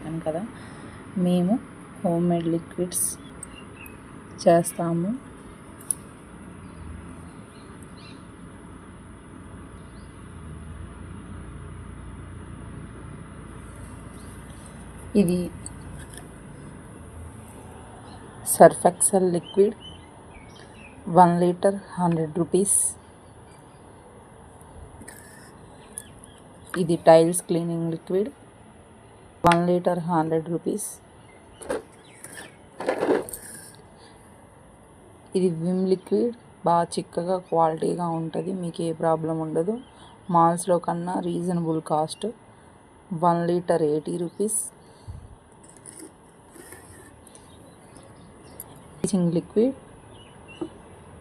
చెప్పాను కదా, మేము హోమ్ మేడ్ లిక్విడ్స్ చేస్తాము. ఇది Surf Excel liquid 1 litre 100 rupees. ఇది tiles cleaning liquid 1 litre 100 rupees. ఇది విమ్ లిక్విడ్ బాగా చిక్కగా క్వాలిటీగా ఉంటుంది, మీకు ఏ ప్రాబ్లం ఉండదు. మాల్స్లో కన్నా reasonable cost. 1 litre 80 rupees. Bleaching liquid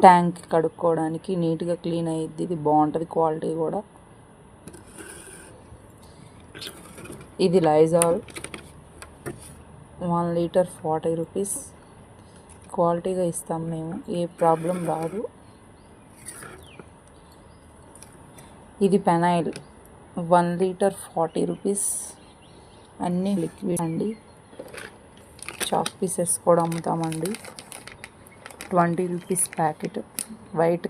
tank కడుక్కోవడానికి నీట్గా క్లీన్ అయ్యిద్ది. ఇది బాగుంటుంది క్వాలిటీ కూడా. ఇది లైజాల్ 1 లీటర్ 40 రూపీస్. క్వాలిటీగా ఇస్తాం మేము, ఏ ప్రాబ్లం రాదు. ఇది పెనైల్ 1 లీటర్ 40 రూపీస్. అన్నీ లిక్విడ్ అండి. చాక్ పీసెస్ కూడా అమ్ముతామండి. 20 రూపీస్ ప్యాకెట్. వైట్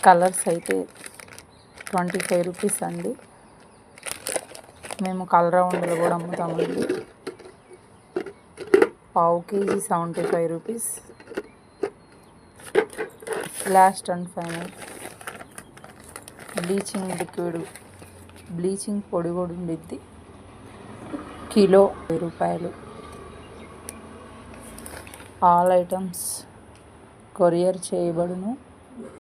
కలర్స్ అయితే 25 రూపీస్ అండి. మేము కలర్ రౌండ్లు కూడా అమ్ముతామండి. పావు KG 75 rupees. Last and final bleaching liquid, bleaching పొడి కూడా ఉండిద్ది. కిలో 10 రూపాయలు. ఆల్ ఐటమ్స్ కొరియర్ చేయబడును.